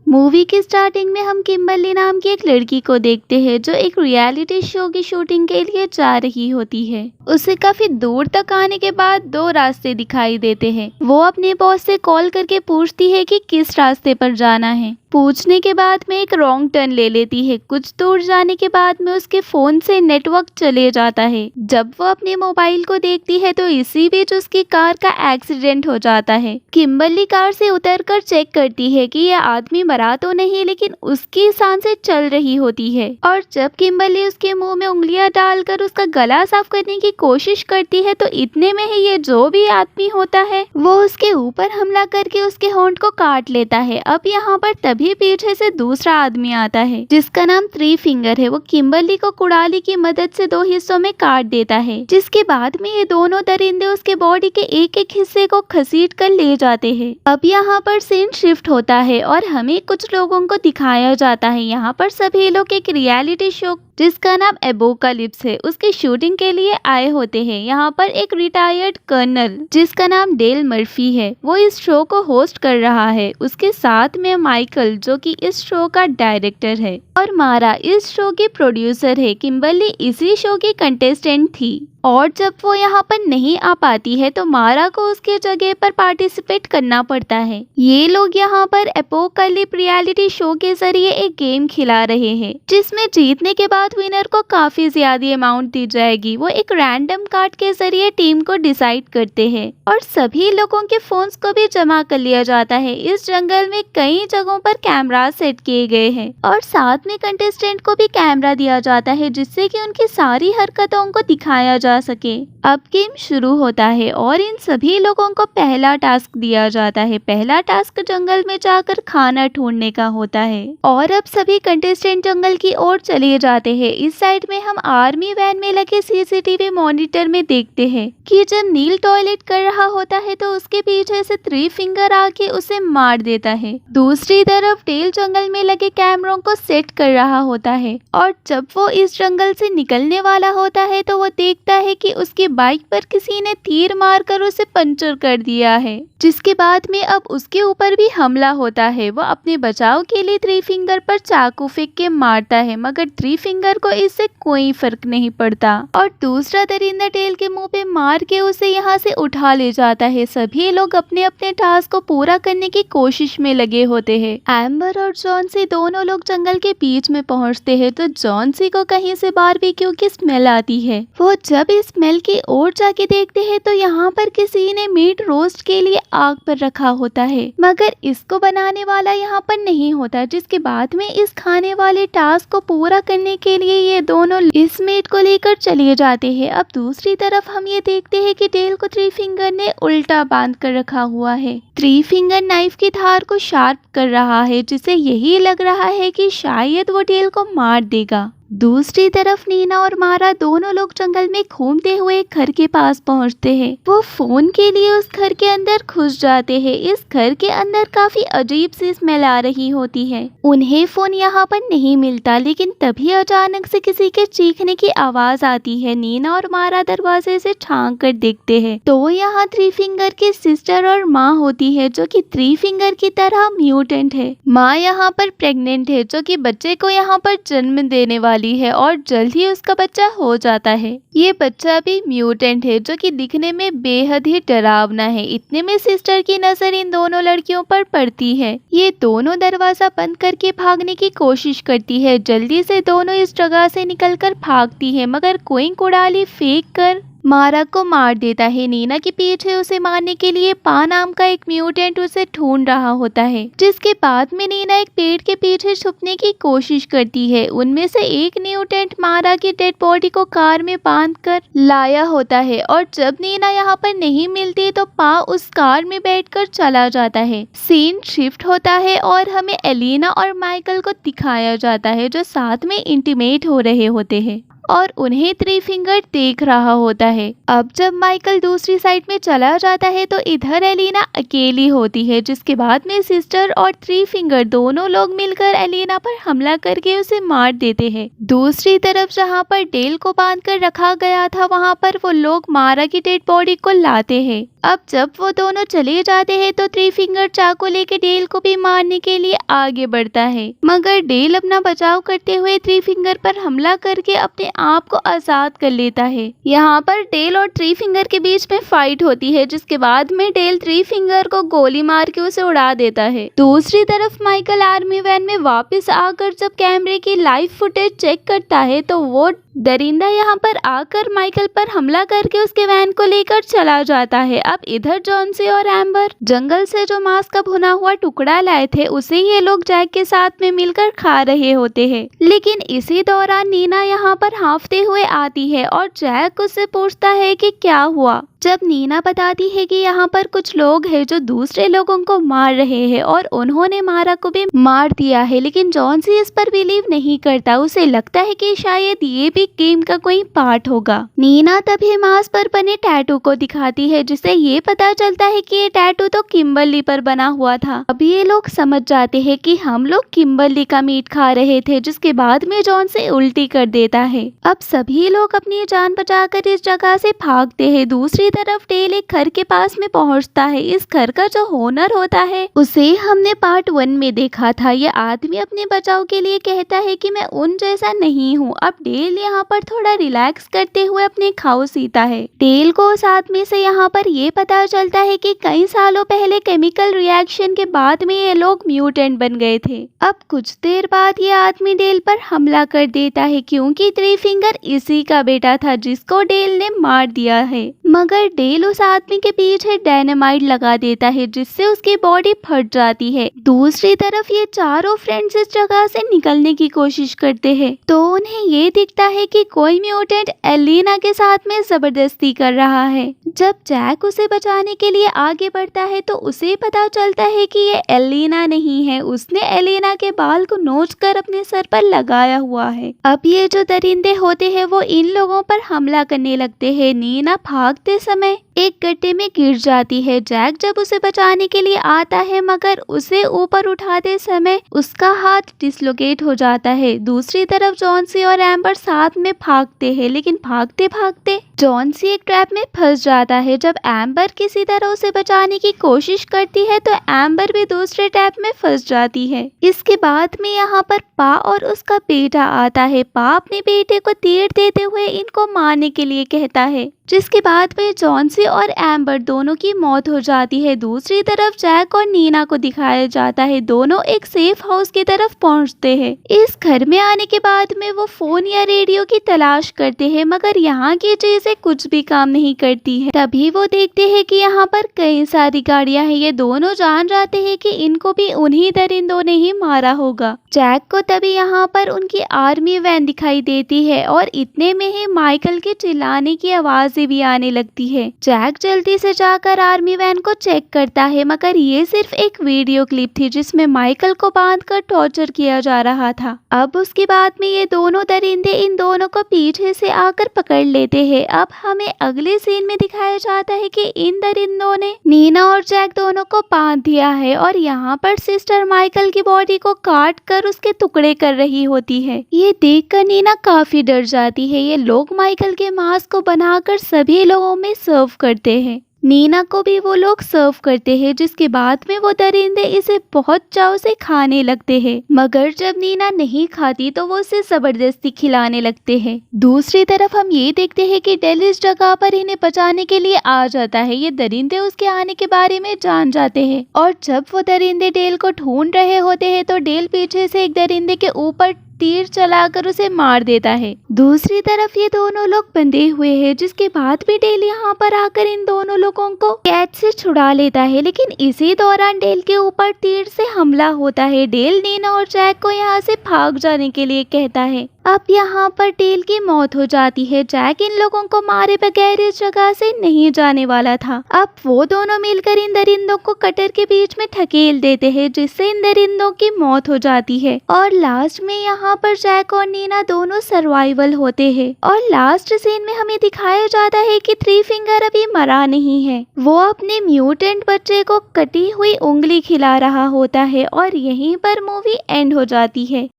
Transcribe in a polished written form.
Movie की starting में हम किम्बर्ली नाम की एक लड़की को देखते हैं जो एक रियलिटी शो की शूटिंग के लिए जा रही होती है। उसे काफी दूर तक आने के बाद दो रास्ते दिखाई देते हैं। वो अपने बॉस से कॉल करके पूछती है कि किस रास्ते पर जाना है। पूछने के बाद में एक रॉन्ग टर्न ले लेती है। कुछ दूर जाने के बाद में उसके फोन से नेटवर्क चले जाता है। जब वो अपने मोबाइल को देखती है तो इसी बीच उसकी कार का एक्सीडेंट हो जाता है। किम्बर्ली कार से उतरकर चेक करती है कि यह आदमी मरा तो नहीं, लेकिन उसकी सांसें चल रही होती है। और जब किम्बर्ली उसके मुंह में उंगलियां डालकर उसका गला साफ करने की कोशिश करती है तो इतने में ही ये जो भी आदमी होता है वो उसके ऊपर हमला करके उसके होंठ को काट लेता है। अब यहाँ पर तभी पीछे से दूसरा आदमी आता है जिसका नाम थ्री फिंगर है। वो किम्बर्ली को कुड़ाली की मदद से दो हिस्सों में काट देता है, जिसके बाद में ये दोनों दरिंदे उसके बॉडी के एक एक हिस्से को घसीट कर ले जाते हैं। अब यहाँ पर सीन शिफ्ट होता है और हमें कुछ लोगों को दिखाया जाता है। यहाँ पर सभी लोग एक रियलिटी शो जिसका नाम एपोकलिप्स है उसकी शूटिंग के लिए आए होते हैं। यहाँ पर एक रिटायर्ड कर्नल जिसका नाम डेल मर्फी है वो इस शो को होस्ट कर रहा है। उसके साथ में माइकल जो कि इस शो का डायरेक्टर है और मारा इस शो की प्रोड्यूसर है। किम्बर्ली इसी शो की कंटेस्टेंट थी और जब वो यहाँ पर नहीं आ पाती है तो मारा को उसके जगह पर पार्टिसिपेट करना पड़ता है। ये लोग यहाँ पर एपोकलिप्स रियलिटी शो के जरिए एक गेम खिला रहे हैं जिसमें जीतने के बाद विनर को काफी ज्यादा अमाउंट दी जाएगी। वो एक रैंडम कार्ड के जरिए टीम को डिसाइड करते हैं और सभी लोगों के फोन्स को भी जमा कर लिया जाता है। इस जंगल में कई जगहों पर कैमरा सेट किए गए हैं और साथ में कंटेस्टेंट को भी कैमरा दिया जाता है जिससे कि उनकी सारी हरकतों को दिखाया जा सके। अब गेम शुरू होता है और इन सभी लोगों को पहला टास्क दिया जाता है। पहला टास्क जंगल में जाकर खाना ढूंढने का होता है और अब सभी कंटेस्टेंट जंगल की ओर चले जाते हैं। इस साइड में हम आर्मी वैन में लगे सीसीटीवी मॉनिटर में देखते हैं कि जब नील टॉयलेट कर रहा होता है तो उसके पीछे से थ्री फिंगर आके उसे मार देता है। दूसरी तरफ डेल जंगल में लगे कैमरों को सेट कर रहा होता है और जब वो इस जंगल से निकलने वाला होता है तो वो देखता है कि उसकी बाइक पर किसी ने तीर मारकर उसे पंचर कर दिया है, जिसके बाद में अब उसके ऊपर भी हमला होता है। वो अपने बचाव के लिए थ्री फिंगर पर चाकू फेंक के मारता है मगर थ्री फिंगर को इससे कोई फर्क नहीं पड़ता और दूसरा दरिंदा टेल के मुंह पे मार के उसे यहाँ से उठा ले जाता है। सभी लोग अपने अपने टास्क को पूरा करने की कोशिश में लगे होते हैं। एम्बर और जॉन सी दोनों लोग जंगल के बीच में पहुँचते हैं तो जॉन सी को कहीं से बारबेक्यू की स्मेल आती है। वो जब इस स्मेल की ओर जाके देखते हैं तो यहाँ पर किसी ने मीट रोस्ट के लिए आग पर रखा होता है मगर इसको बनाने वाला यहाँ पर नहीं होता, जिसके बाद में इस खाने वाले टास्क को पूरा करने के लिए ये दोनों इस मीट को लेकर चले जाते हैं। अब दूसरी तरफ हम ये देखते हैं कि डेल को थ्री फिंगर ने उल्टा बांध कर रखा हुआ है। थ्री फिंगर नाइफ की धार को शार्प कर रहा है जिसे यही लग रहा है कि शायद वो डेल को मार देगा। दूसरी तरफ नीना और मारा दोनों लोग जंगल में घूमते हुए घर के पास पहुंचते हैं। वो फोन के लिए उस घर के अंदर घुस जाते हैं। इस घर के अंदर काफी अजीब सी स्मेल आ रही होती है। उन्हें फोन यहाँ पर नहीं मिलता लेकिन तभी अचानक से किसी के चीखने की आवाज आती है। नीना और मारा दरवाजे से झांक कर देखते हैं तो यहाँ थ्री फिंगर की सिस्टर और माँ होती है जो कि थ्री फिंगर की तरह म्यूटेंट है। माँ यहाँ पर प्रेग्नेंट है जो कि बच्चे को यहाँ पर जन्म देने वाली है और जल्द ही उसका बच्चा हो जाता है। ये बच्चा भी म्यूटेंट है जो कि दिखने में बेहद ही डरावना है। इतने में सिस्टर की नजर इन दोनों लड़कियों पर पड़ती है। ये दोनों दरवाजा बंद करके भागने की कोशिश करती है। जल्दी से दोनों इस जगह से निकलकर भागती है मगर कोई कुड़ाली फेंक कर मारा को मार देता है। नीना के पीछे उसे मारने के लिए पा नाम का एक म्यूटेंट उसे ढूंढ रहा होता है, जिसके बाद में नीना एक पेड़ के पीछे छुपने की कोशिश करती है। उनमें से एक म्यूटेंट मारा की डेड बॉडी को कार में बांध कर लाया होता है और जब नीना यहाँ पर नहीं मिलती तो पा उस कार में बैठकर चला जाता है। सीन शिफ्ट होता है और हमें एलिना और माइकल को दिखाया जाता है जो साथ में इंटीमेट हो रहे होते हैं और उन्हें थ्री फिंगर देख रहा होता है। अब जब माइकल दूसरी साइड में चला जाता है तो इधर एलिना अकेली होती है, जिसके बाद में सिस्टर और थ्री फिंगर दोनों लोग मिलकर एलिना पर हमला करके उसे मार देते हैं। दूसरी तरफ जहाँ पर डेल को बांध कर रखा गया था वहाँ पर वो लोग मारा की डेड बॉडी को लाते हैं। अब जब वो दोनों चले जाते हैं तो थ्री फिंगर चाकू लेके डेल को भी मारने के लिए आगे बढ़ता है, मगर डेल अपना बचाव करते हुए थ्री फिंगर पर हमला करके अपने आप को आजाद कर लेता है। यहाँ पर डेल और थ्री फिंगर के बीच में फाइट होती है, जिसके बाद में डेल थ्री फिंगर को गोली मार के उसे उड़ा देता है। दूसरी तरफ माइकल आर्मी वैन में वापस आकर जब कैमरे की लाइव फुटेज चेक करता है तो वो दरिंदा यहाँ पर आकर माइकल पर हमला करके उसके वैन को लेकर चला जाता है। अब इधर जॉन्सी और एम्बर जंगल से जो मांस का भुना हुआ टुकड़ा लाए थे उसे ये लोग जैक के साथ में मिलकर खा रहे होते हैं, लेकिन इसी दौरान नीना यहाँ पर हांफते हुए आती है और जैक उससे पूछता है कि क्या हुआ। जब नीना बताती है कि यहाँ पर कुछ लोग हैं जो दूसरे लोगों को मार रहे हैं और उन्होंने मारा को भी मार दिया है, लेकिन जॉन्सी इस पर बिलीव नहीं करता। उसे लगता है कि शायद ये भी गेम का कोई पार्ट होगा। नीना तभी मांस पर बने टैटू को दिखाती है, जिससे ये पता चलता है कि ये टैटू तो किम्बरली पर बना हुआ था। अब ये लोग समझ जाते हैं कि हम लोग किम्बरली का मीट खा रहे थे, जिसके बाद में जॉन्सी उल्टी कर देता है। अब सभी लोग अपनी जान बचाकर इस जगह से भागते हैं। दूसरी तरफ डेल एक घर के पास में पहुंचता है। इस घर का जो ओनर होता है उसे हमने पार्ट 1 में देखा था। यह आदमी अपने बचाव के लिए कहता है कि मैं उन जैसा नहीं हूँ। अब डेल यहाँ पर थोड़ा रिलैक्स करते हुए अपने खाओ सीता है। डेल को उस आदमी से यहाँ पर ये पता चलता है कि कई सालों पहले केमिकल रिएक्शन के बाद में ये लोग म्यूटेंट बन गए थे। अब कुछ देर बाद ये आदमी डेल पर हमला कर देता है, क्योंकि थ्री फिंगर इसी का बेटा था जिसको डेल ने मार दिया है। मगर डेल उस आदमी के पीछे डायनामाइट लगा देता है, जिससे उसकी बॉडी फट जाती है। दूसरी तरफ ये चारों फ्रेंड्स इस जगह से निकलने की कोशिश करते हैं तो उन्हें ये दिखता है कि कोई म्यूटेंट एलिना के साथ में जबरदस्ती कर रहा है। जब जैक उसे बचाने के लिए आगे बढ़ता है तो उसे पता चलता है कि ये एलिना नहीं है, उसने एलिना के बाल को नोचकर अपने सर पर लगाया हुआ है। अब ये जो दरिंदे होते हैं वो इन लोगों पर हमला करने लगते हैं। नीना भागते समय एक गड्ढे में गिर जाती है। जैक जब उसे बचाने के लिए आता है मगर उसे ऊपर उठाते समय उसका हाथ डिसलोकेट हो जाता है। दूसरी तरफ जॉन्सी और एम्बर साथ में भागते हैं, लेकिन भागते भागते जॉन्सी एक ट्रैप में फंस जाता है। जब एम्बर किसी तरह उसे बचाने की कोशिश करती है तो एम्बर भी दूसरे ट्रैप में फंस जाती है। इसके बाद में यहाँ पर पा और उसका बेटा आता है। पा अपने बेटे को तीर देते हुए इनको मारने के लिए कहता है, जिसके बाद में जॉन्सी और एम्बर दोनों की मौत हो जाती है। दूसरी तरफ जैक और नीना को दिखाया जाता है, दोनों एक सेफ हाउस की तरफ पहुंचते हैं। इस घर में आने के बाद में वो फोन या रेडियो की तलाश करते हैं, मगर यहाँ की चीजें कुछ भी काम नहीं करती है। तभी वो देखते हैं कि यहाँ पर कई सारी गाड़ियां हैं। ये दोनों जान जाते हैं कि इनको भी उन्हीं दरिंदों ने ही मारा होगा। जैक को तभी यहाँ पर उनकी आर्मी वैन दिखाई देती है और इतने में ही माइकल के चिल्लाने की आवाज भी आने लगती है। जैक जल्दी से जाकर आर्मी वैन को चेक करता है, मगर ये सिर्फ एक वीडियो क्लिप थी जिसमें माइकल को बांधकर टॉर्चर किया जा रहा था। अब उसके बाद में ये दोनों दरिंदे इन दोनों को पीछे से आकर पकड़ लेते हैं। अब हमें अगले सीन में दिखाया जाता है कि इन दरिंदों ने नीना और जैक दोनों को बांध दिया है और यहाँ पर सिस्टर माइकल की बॉडी को काट कर उसके टुकड़े कर रही होती है। ये देखकर नीना काफी डर जाती है। ये लोग माइकल के मांस को बनाकर सभी लोगों में सर्व करते हैं। नीना को भी वो लोग सर्व करते हैं, जिसके बाद में वो दरिंदे इसे बहुत चाव से खाने लगते हैं। मगर जब नीना नहीं खाती तो वो उसे जबरदस्ती खिलाने लगते हैं। दूसरी तरफ हम ये देखते हैं कि डेल इस जगह पर इन्हें बचाने के लिए आ जाता है। ये दरिंदे उसके आने के बारे में जान जाते हैं और जब वो दरिंदे डेल को ढूंढ रहे होते हैं तो डेल पीछे से एक दरिंदे के ऊपर तीर चलाकर उसे मार देता है। दूसरी तरफ ये दोनों लोग बंधे हुए हैं, जिसके बाद भी डेल यहाँ पर आकर इन दोनों लोगों को कैद से छुड़ा लेता है, लेकिन इसी दौरान डेल के ऊपर तीर से हमला होता है। डेल नीना और जैक को यहाँ से भाग जाने के लिए कहता है। अब यहाँ पर टेल की मौत हो जाती है। जैक इन लोगों को मारे बगैर इस जगह से नहीं जाने वाला था। अब वो दोनों मिलकर इन दरिंदों को कटर के बीच में ढकेल देते हैं, जिससे इन दरिंदों की मौत हो जाती है। और लास्ट में यहाँ पर जैक और नीना दोनों सर्वाइवल होते हैं। और लास्ट सीन में हमें दिखाया जाता है कि थ्री फिंगर अभी मरा नहीं है, वो अपने म्यूटेंट बच्चे को कटी हुई उंगली खिला रहा होता है। और यहीं पर मूवी एंड हो जाती है।